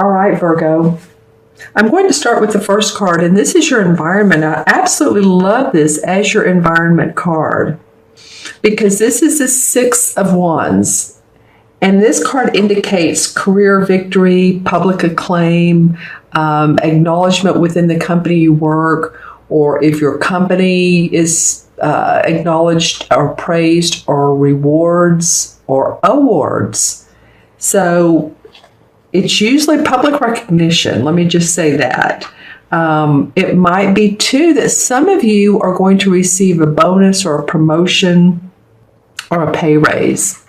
All right, Virgo. I'm going to start with the first card, and this is your environment. I absolutely love this as your environment card because this is the Six of Wands. And this card indicates career victory, public acclaim, acknowledgement within the company you work, or if your company is acknowledged or praised, or rewards or awards. So it's usually public recognition. Let me just say that. It might be, too, that some of you are going to receive a bonus or a promotion or a pay raise.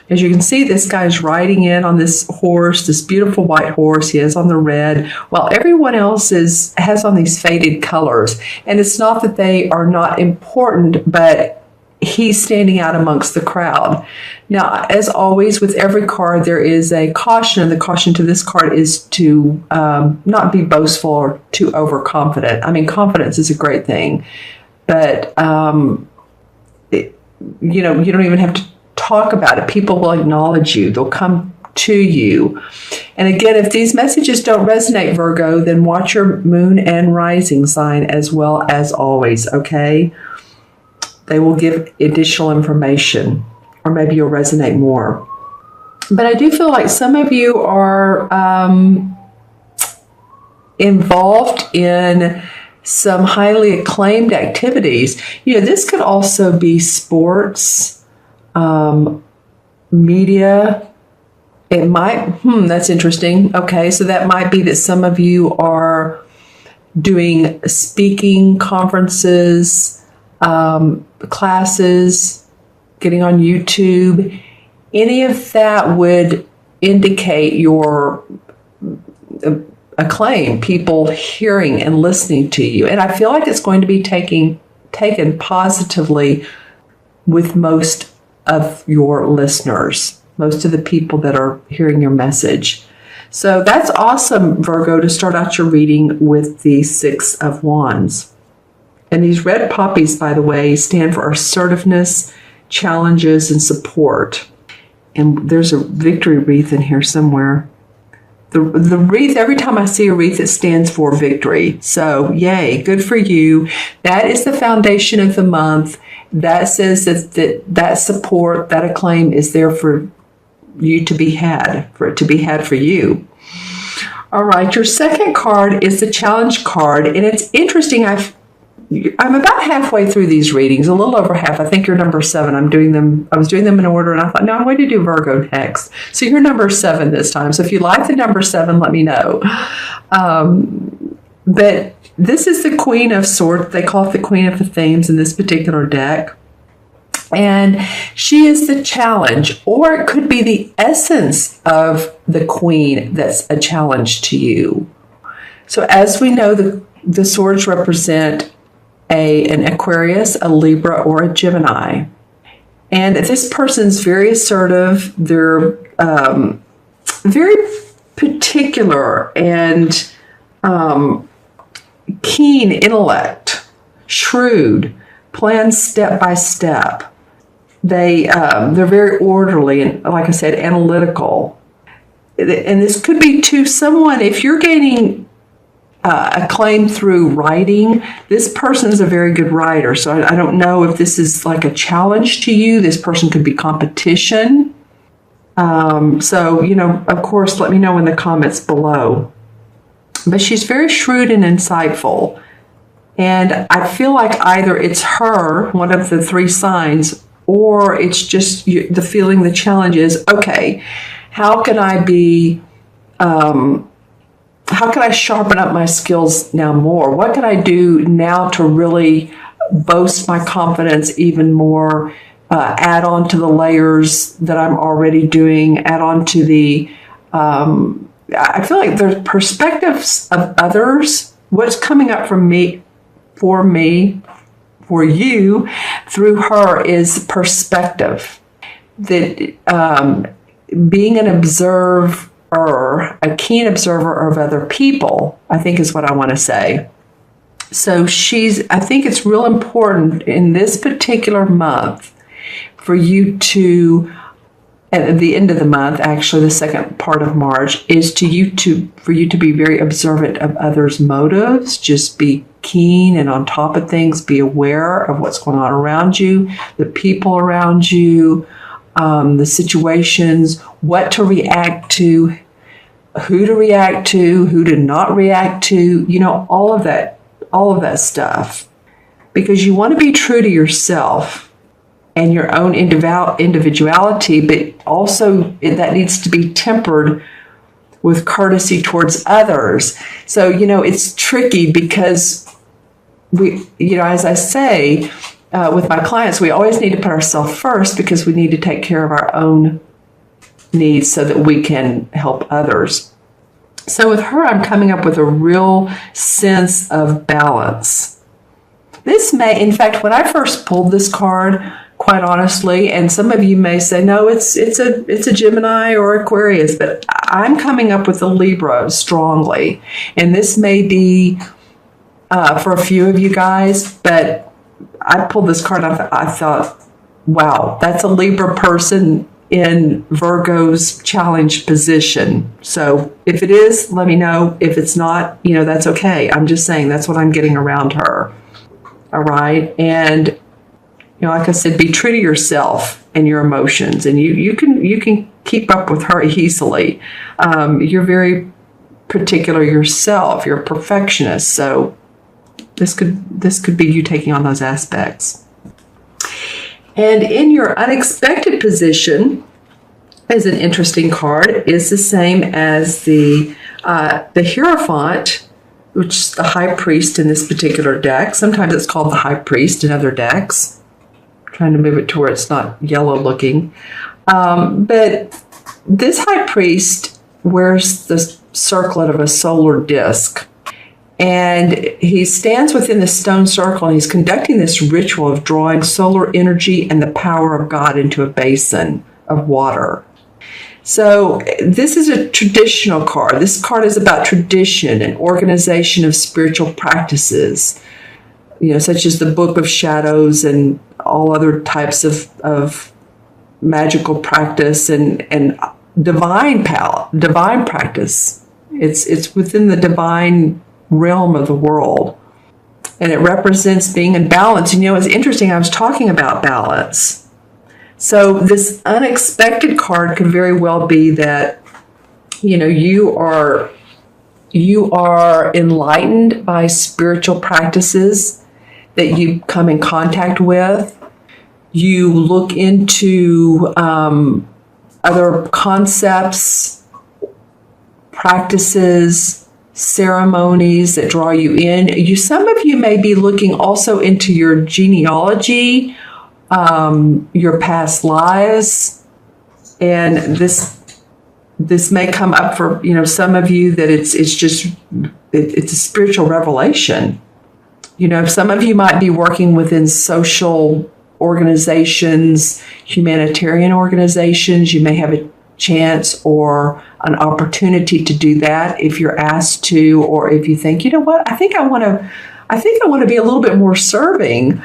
As you can see, this guy's riding in on this horse, this beautiful white horse. He has on the red, while everyone else has on these faded colors. And it's not that they are not important, but he's standing out amongst the crowd. Now, as always, with every card, there is a caution, and the caution to this card is to not be boastful or too overconfident. I mean, confidence is a great thing, but you don't even have to talk about it. People will acknowledge you. They'll come to you. And again, if these messages don't resonate, Virgo, then watch your moon and rising sign as well as always, okay? They will give additional information, or maybe you'll resonate more. But I do feel like some of you are involved in some highly acclaimed activities. This could also be sports, media. It might, that's interesting. Okay, so that might be that some of you are doing speaking conferences, classes, getting on YouTube. Any of that would indicate your acclaim, people hearing and listening to you. And I feel like it's going to be taken positively with most of your listeners, most of the people that are hearing your message. So that's awesome, Virgo, to start out your reading with the Six of Wands. And these red poppies, by the way, stand for assertiveness, challenges, and support. And there's a victory wreath in here somewhere. The wreath, every time I see a wreath, it stands for victory. So, yay, good for you. That is the foundation of the month. That says that support, that acclaim is there for you to be had, for it to be had for you. All right, your second card is the challenge card. And it's interesting, I'm about halfway through these readings, a little over half. I think you're number 7. I was doing them in order, and I thought, no, I'm going to do Virgo next. So you're number 7 this time. So if you like the number 7, let me know. But this is the Queen of Swords. They call it the Queen of the Themes in this particular deck. And she is the challenge, or it could be the essence of the Queen that's a challenge to you. So as we know, the swords represent an Aquarius, a Libra, or a Gemini. And this person's very assertive. They're very particular and keen intellect, shrewd, plans step by step. They're very orderly and, like I said, analytical. And this could be to someone, if you're gaining acclaim through writing, this person is a very good writer. So I don't know if this is like a challenge to you. This person could be competition. So, of course, let me know in the comments below. But she's very shrewd and insightful. And I feel like either it's her, one of the 3 signs, or it's just the feeling, the challenge is, okay, how can I sharpen up my skills now more? What can I do now to really boast my confidence even more, add on to the layers that I'm already doing, add on to the, I feel like there's perspectives of others. What's coming up from me, for you, through her is perspective. That being an observer, a keen observer of other people, I think is what I want to say. So I think it's real important in this particular month for you to at the end of the month, actually the second part of March, is for you to be very observant of others' motives. Just be keen and on top of things. Be aware of what's going on around you, the people around you, the situations, what to react to, who to not react to, all of that stuff. Because you want to be true to yourself and your own individuality, but also that needs to be tempered with courtesy towards others. So, it's tricky because we, as I say, with my clients, we always need to put ourselves first because we need to take care of our own needs so that we can help others. So with her, I'm coming up with a real sense of balance. This may, in fact, when I first pulled this card, quite honestly, and some of you may say, no, it's a Gemini or Aquarius, but I'm coming up with a Libra strongly. And this may be for a few of you guys, but I pulled this card and I thought, wow, that's a Libra person in Virgo's challenged position. So if it is, let me know. If it's not, that's okay. I'm just saying that's what I'm getting around her. All right. And like I said, be true to yourself and your emotions, and you can keep up with her easily. You're very particular yourself. You're a perfectionist, so this could be you taking on those aspects. And in your unexpected position, is an interesting card. Is the same as the Hierophant, which is the High Priest in this particular deck. Sometimes it's called the High Priest in other decks. Trying to move it to where it's not yellow looking. But this High Priest wears the circlet of a solar disc. And he stands within the stone circle and he's conducting this ritual of drawing solar energy and the power of God into a basin of water. So this is a traditional card. This card is about tradition and organization of spiritual practices, such as the Book of Shadows and all other types of magical practice and divine practice. It's within the divine realm of the world. And it represents being in balance. It's interesting, I was talking about balance. So this unexpected card could very well be that, you are enlightened by spiritual practices that you come in contact with. You look into other concepts, practices, ceremonies that draw you in. Some of you may be looking also into your genealogy, your past lives, and this may come up for some of you that it's a spiritual revelation. Some of you might be working within social organizations, humanitarian organizations. You may have a chance or an opportunity to do that if you're asked to, or if you think, I think I want to be a little bit more serving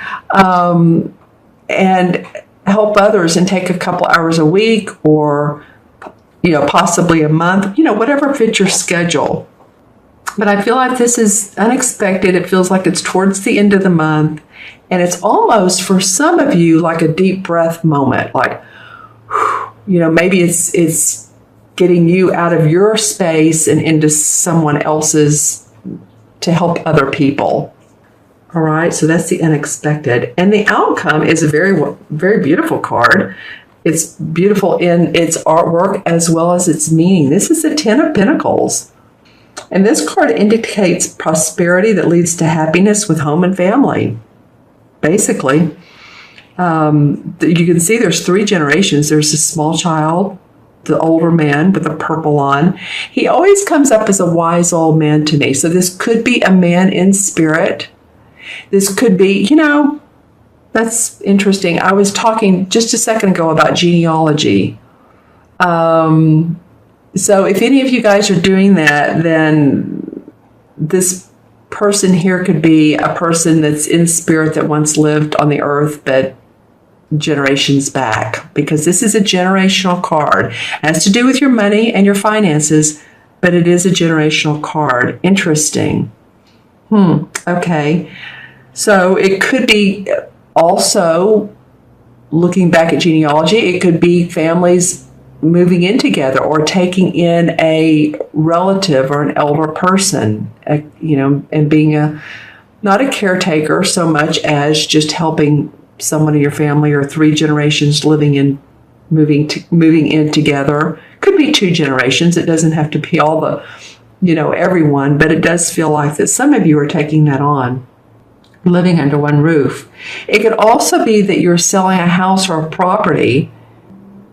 and help others and take a couple hours a week or, possibly a month, whatever fits your schedule. But I feel like this is unexpected. It feels like it's towards the end of the month. And it's almost, for some of you, like a deep breath moment. Like, maybe it's getting you out of your space and into someone else's to help other people. All right, so that's the unexpected. And the outcome is a very, very beautiful card. It's beautiful in its artwork as well as its meaning. This is the Ten of Pentacles. And this card indicates prosperity that leads to happiness with home and family. Basically, you can see there's three generations. There's a small child, the older man with the purple on. He always comes up as a wise old man to me. So this could be a man in spirit. This could be, that's interesting. I was talking just a second ago about genealogy. So if any of you guys are doing that, then this person here could be a person that's in spirit that once lived on the earth, but generations back, because this is a generational card. It has to do with your money and your finances, but it is a generational card. Interesting. Okay. So it could be also, looking back at genealogy, it could be families moving in together or taking in a relative or an elder person, and being not a caretaker so much as just helping someone in your family, or 3 generations moving in together. Could be 2 generations. It doesn't have to be all the, everyone, but it does feel like that some of you are taking that on, living under one roof. It could also be that you're selling a house or a property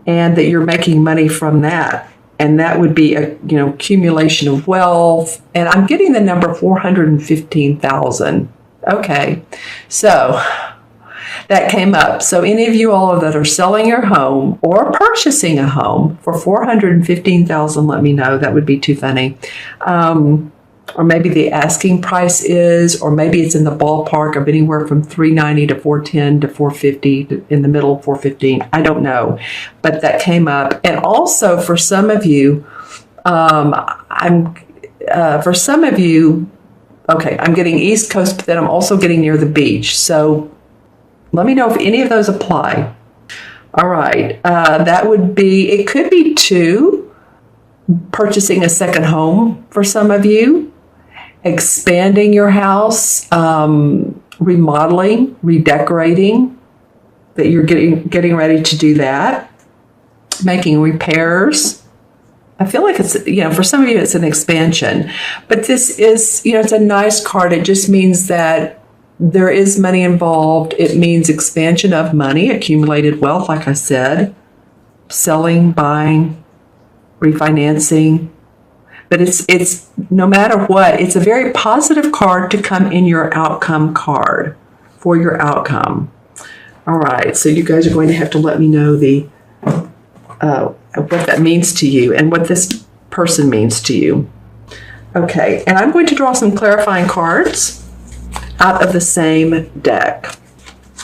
and that you're making money from that. And that would be a, accumulation of wealth. And I'm getting the number 415,000. Okay. So that came up. So any of you all that are selling your home or purchasing a home for 415,000, let me know. That would be too funny. Or maybe the asking price is, or maybe it's in the ballpark of anywhere from 390 to 410 to 450, in the middle of 415. I don't know, but that came up. And also for some of you, I'm getting East Coast, but then I'm also getting near the beach. So let me know if any of those apply. All right. It could be 2, purchasing a second home for some of you, expanding your house, remodeling, redecorating, that you're getting ready to do that, making repairs. I feel like it's, for some of you, it's an expansion, but this is, it's a nice card. It just means that there is money involved. It means expansion of money, accumulated wealth, like I said, selling, buying, refinancing. But it's no matter what, it's a very positive card to come in your outcome card, for your outcome. All right, so you guys are going to have to let me know what that means to you and what this person means to you. Okay, and I'm going to draw some clarifying cards out of the same deck.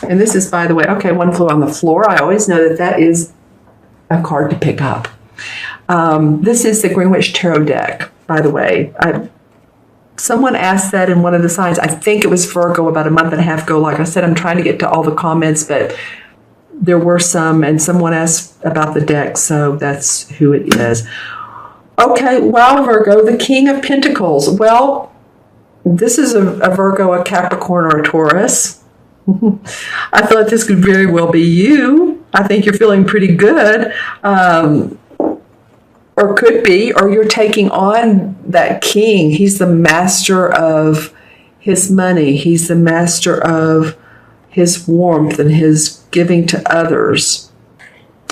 And this is, by the way, okay, one flew on the floor. I always know that is a card to pick up. This is the Greenwich Tarot deck, by the way. Someone asked that in one of the signs. I think it was Virgo about a month and a half ago. Like I said, I'm trying to get to all the comments, but there were some, and someone asked about the deck, so that's who it is. Okay, wow, Virgo, the King of Pentacles. Well, this is a Virgo, a Capricorn, or a Taurus. I feel like this could very well be you. I think you're feeling pretty good. Or could be, or you're taking on that king. He's the master of his money. He's the master of his warmth and his giving to others.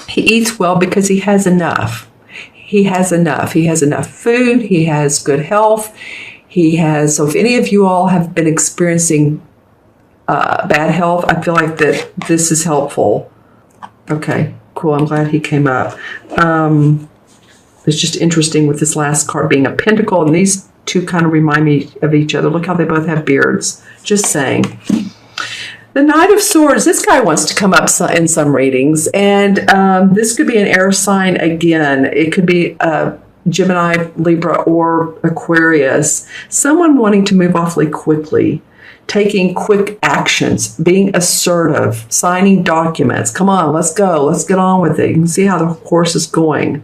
He eats well because he has enough. He has enough. He has enough food. He has good health. So if any of you all have been experiencing bad health, I feel like that this is helpful. Okay, cool. I'm glad he came up. It's just interesting with this last card being a pentacle, and these two kind of remind me of each other. Look how they both have beards. Just saying. The Knight of Swords, this guy wants to come up in some readings, and this could be an air sign again. It could be Gemini, Libra, or Aquarius. Someone wanting to move awfully quickly, taking quick actions, being assertive, signing documents. Come on, let's go. Let's get on with it. You can see how the horse is going.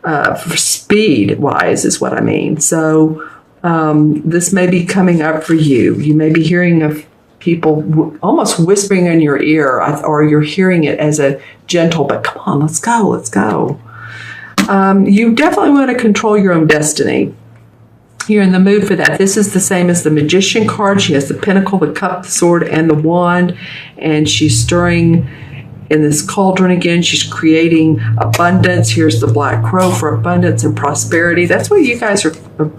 For speed-wise is what I mean. So this may be coming up for you. You may be hearing of people almost whispering in your ear, or you're hearing it as a gentle, but come on, let's go, let's go. You definitely want to control your own destiny. You're in the mood for that. This is the same as the Magician card. She has the Pentacle, the Cup, the Sword, and the Wand, and she's stirring in this cauldron again. She's creating abundance. Here's the Black Crow for abundance and prosperity. That's what you guys are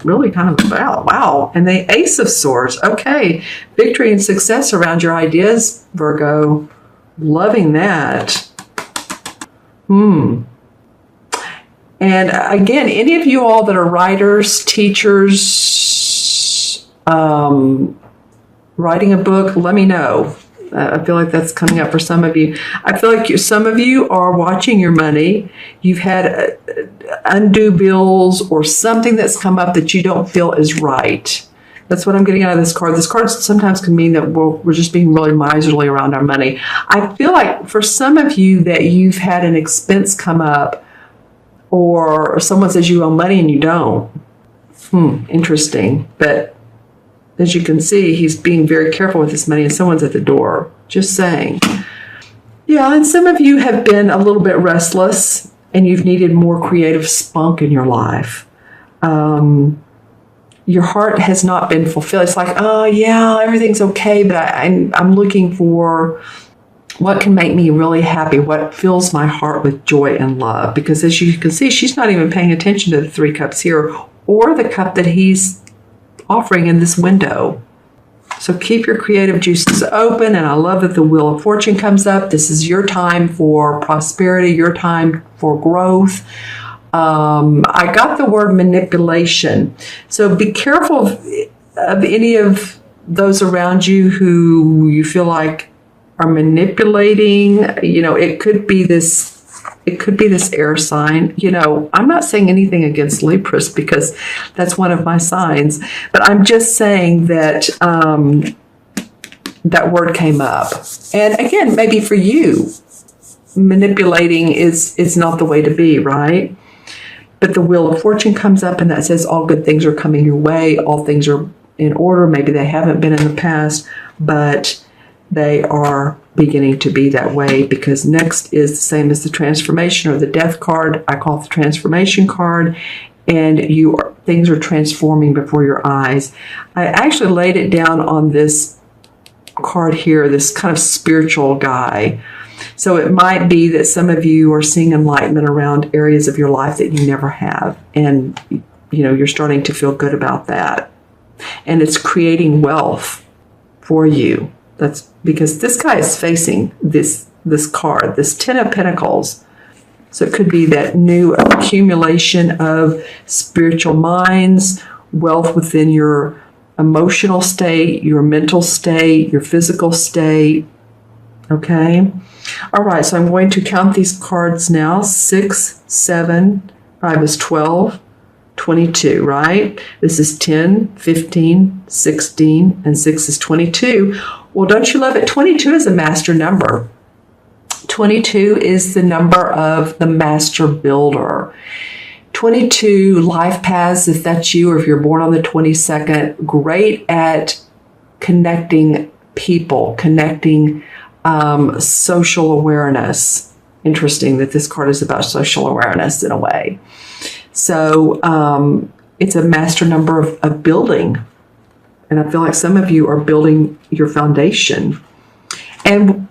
really kind of about. Wow. And the Ace of Swords. Okay. Victory and success around your ideas, Virgo. Loving that. And again, any of you all that are writers, teachers, writing a book, let me know. I feel like that's coming up for some of you. I feel like some of you are watching your money. You've had undue bills or something that's come up that you don't feel is right. That's what I'm getting out of this card. This card sometimes can mean that we're just being really miserly around our money. I feel like for some of you that you've had an expense come up, or someone says you owe money and you don't. Interesting. But as you can see, he's being very careful with his money and someone's at the door. Just saying. Yeah, and some of you have been a little bit restless and you've needed more creative spunk in your life. Your heart has not been fulfilled. It's like, oh yeah, everything's okay, but I'm looking for what can make me really happy, what fills my heart with joy and love. Because as you can see, she's not even paying attention to the 3 cups here or the cup that he's offering in this window. So keep your creative juices open, and I love that the Wheel of Fortune comes up. This is your time for prosperity, your time for growth. I got the word manipulation. So be careful of any of those around you who you feel like are manipulating. It could be this air sign. I'm not saying anything against Libras because that's one of my signs, but I'm just saying that that word came up. And again, maybe for you, manipulating is not the way to be, right? But the Wheel of Fortune comes up and that says all good things are coming your way. All things are in order. Maybe they haven't been in the past, but they are beginning to be that way, because next is the same as the transformation or the death card. I call it the transformation card, and things are transforming before your eyes. I actually laid it down on this card here, this kind of spiritual guy. So it might be that some of you are seeing enlightenment around areas of your life that you never have, and you're starting to feel good about that, and it's creating wealth for you. That's because this guy is facing this card, this 10 of Pentacles. So it could be that new accumulation of spiritual minds, wealth within your emotional state, your mental state, your physical state. Okay. All right. So I'm going to count these cards now. 6, 7, 5 is 12, 22, right? This is 10, 15, 16, and 6 is 22. Well, don't you love it? 22 is a master number. 22 is the number of the master builder. 22 life paths, if that's you, or if you're born on the 22nd, great at connecting people, connecting social awareness. Interesting that this card is about social awareness in a way. So it's a master number of building. And I feel like some of you are building your foundation. And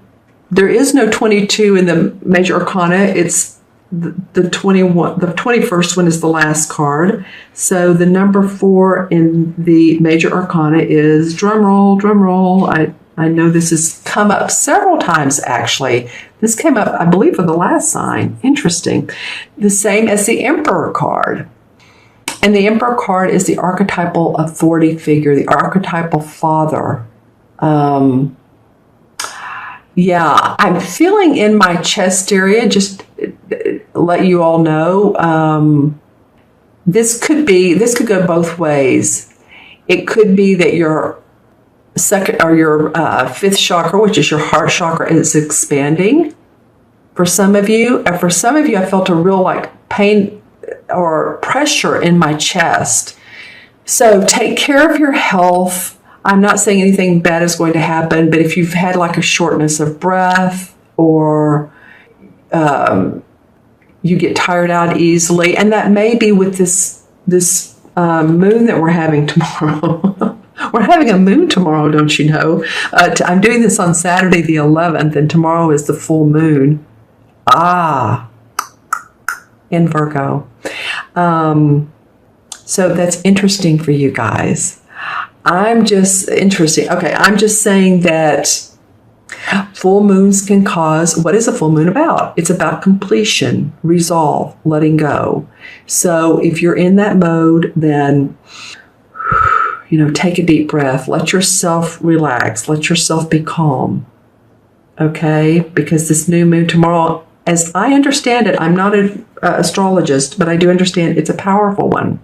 there is no 22 in the major arcana. It's the 21. The 21st one is the last card. So the number 4 in the major arcana is, drum roll, drum roll. I know this has come up several times, actually. This came up, I believe, for the last sign. Interesting. The same as the Emperor card. And the Emperor card is the archetypal authority figure, the archetypal father. Yeah, I'm feeling in my chest area, just let you all know, this could go both ways. It could be that your second or your fifth chakra, which is your heart chakra, is expanding for some of you. And for some of you, I felt a real pain or pressure in my chest. So take care of your health. I'm not saying anything bad is going to happen, but if you've had a shortness of breath, or you get tired out easily, and that may be with this moon that we're having tomorrow. We're having a moon tomorrow, don't you know? I'm doing this on Saturday the 11th, and tomorrow is the full moon. In Virgo. So that's interesting for you guys. I'm just saying that full moons can cause, what is a full moon about? It's about completion, resolve, letting go. So if you're in that mode, then, take a deep breath. Let yourself relax. Let yourself be calm. okay? Because this new moon tomorrow, as I understand it, I'm not an astrologist, but I do understand it's a powerful one.